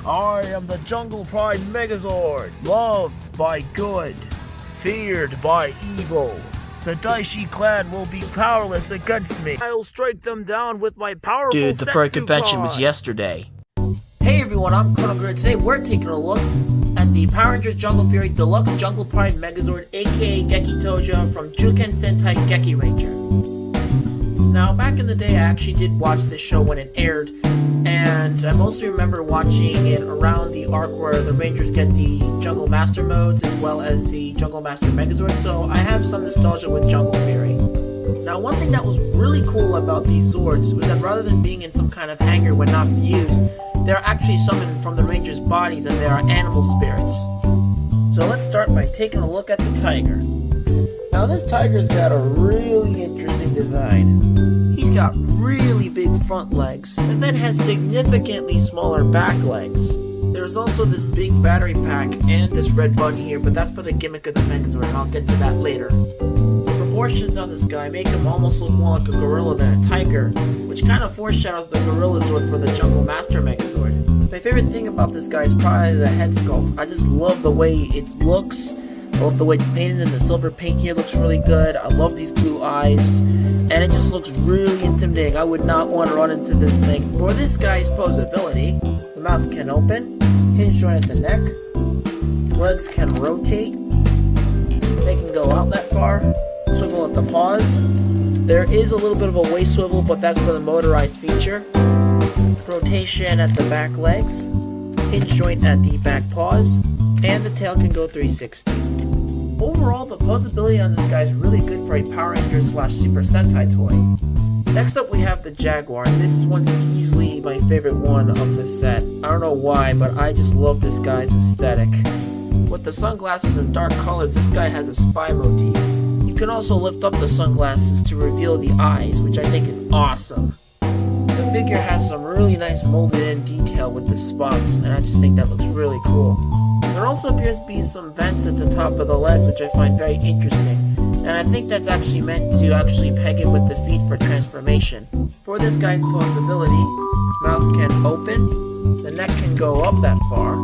I am the Jungle Pride Megazord, loved by good, feared by evil. The Daishi clan will be powerless against me. I'll strike them down with my powerful Dude, the Furry Setsu convention was card. yesterday. Hey everyone, I'm Chrono. Today we're taking a look at the Power Rangers Jungle Fury Deluxe Jungle Pride Megazord, aka Geki Touja from Juken Sentai Geki Ranger. Now, back in the day, I actually did watch this show when it aired, and I mostly remember watching it around the arc where the Rangers get the Jungle Master modes as well as the Jungle Master Megazord, so I have some nostalgia with Jungle Fury. Now, one thing that was really cool about these Zords was that rather than being in some kind of hangar when not used, they're actually summoned from the Rangers' bodies and they are animal spirits. So let's start by taking a look at the Tiger. Now, this Tiger's got a really interesting design. He's got really big front legs and then has significantly smaller back legs. There's also this big battery pack and this red button here, but that's for the gimmick of the Megazord, and I'll get to that later. The proportions on this guy make him almost look more like a gorilla than a tiger, which kind of foreshadows the Gorilla Zord for the Jungle Master Megazord. My favorite thing about this guy is probably the head sculpt. I just love the way it looks. I love the way it's painted, and the silver paint here looks really good. I love these blue eyes, and it just looks really intimidating. I would not want to run into this thing. For this guy's posability, the mouth can open, hinge joint at the neck, legs can rotate, they can go out that far, swivel at the paws. There is a little bit of a waist swivel, but that's for the motorized feature. Rotation at the back legs, hinge joint at the back paws, and the tail can go 360. Overall, the posability on this guy is really good for a Power Ranger / Super Sentai toy. Next up we have the Jaguar, and this one's easily my favorite one of the set. I don't know why, but I just love this guy's aesthetic. With the sunglasses and dark colors, this guy has a spy motif. You can also lift up the sunglasses to reveal the eyes, which I think is awesome. The figure has some really nice molded in detail with the spots, and I just think that looks really cool. There also appears to be some vents at the top of the legs, which I find very interesting, and I think that's actually meant to peg it with the feet for transformation. For this guy's posability, mouth can open, the neck can go up that far,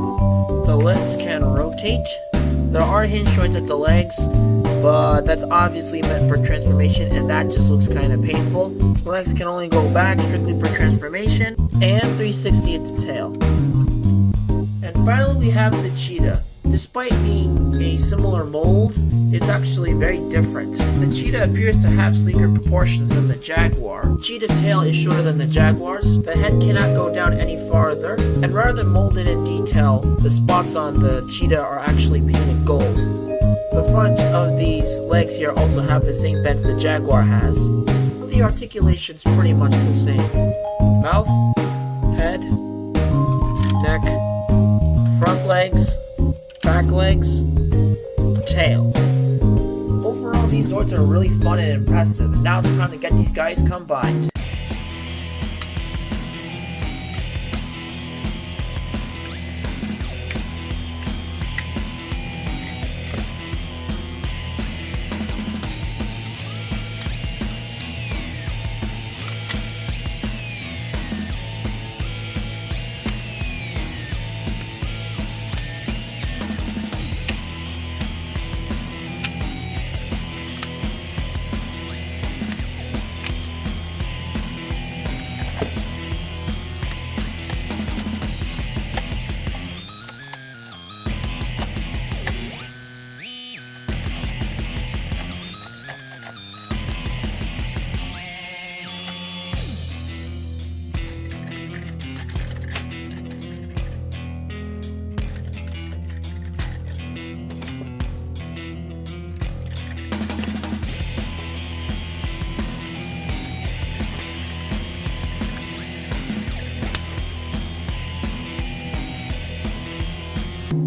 the legs can rotate, there are hinge joints at the legs, but that's obviously meant for transformation, and that just looks kind of painful. The legs can only go back strictly for transformation, and 360 at the tail. And finally we have the Cheetah. Despite being a similar mold, it's actually very different. The Cheetah appears to have sleeker proportions than the Jaguar. Cheetah's tail is shorter than the Jaguar's, the head cannot go down any farther, and rather than molded in detail, the spots on the Cheetah are actually painted gold. The front of these legs here also have the same vents the Jaguar has. The articulation's pretty much the same. Mouth, head, neck, front legs, back legs, tail. Overall, these Zords are really fun and impressive. Now it's time to get these guys combined.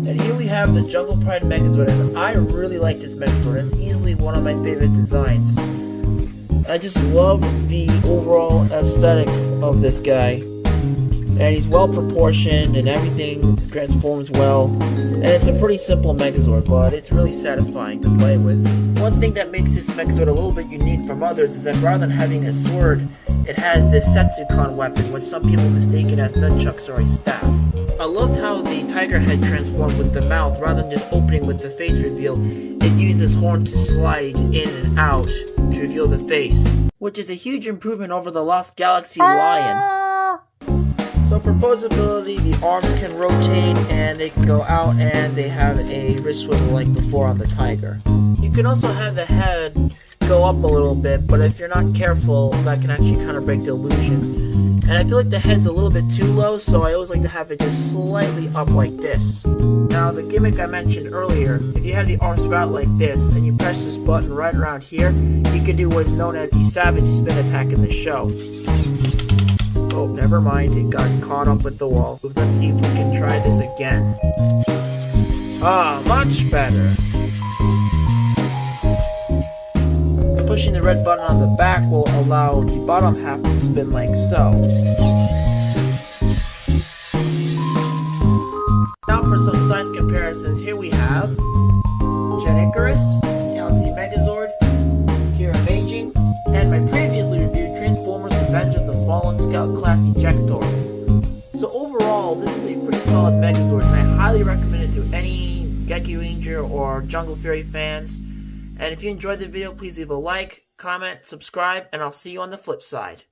And here we have the Jungle Pride Megazord, and I really like this Megazord. It's easily one of my favorite designs. I just love the overall aesthetic of this guy. And he's well proportioned and everything transforms well. And it's a pretty simple Megazord, but it's really satisfying to play with. One thing that makes this Megazord a little bit unique from others is that rather than having a sword, it has this Setsukon weapon, which some people mistake it as nunchucks or a staff. I loved how the tiger head transformed with the mouth rather than just opening with the face reveal. It used this horn to slide in and out to reveal the face, which is a huge improvement over the Lost Galaxy Lion. So for posability, the arms can rotate and they can go out and they have a wrist swivel like before on the tiger. You can also have the head go up a little bit, but if you're not careful, that can actually kind of break the illusion. And I feel like the head's a little bit too low, so I always like to have it just slightly up like this. Now the gimmick I mentioned earlier, if you have the arms out like this and you press this button right around here, you can do what's known as the Savage Spin attack in the show. Oh, never mind, it got caught up with the wall. Let's see if we can try this again. Ah, much better. Pushing the red button on the back will allow the bottom half to spin like so. Now for some size comparisons, here we have Jet Icarus, Galaxy Megazord, Kira Beijing, and my previously reviewed Transformers Revenge of the Fallen Scout Class Ejector. So overall, this is a pretty solid Megazord, and I highly recommend it to any Geki Ranger or Jungle Fury fans. And if you enjoyed the video, please leave a like, comment, subscribe, and I'll see you on the flip side.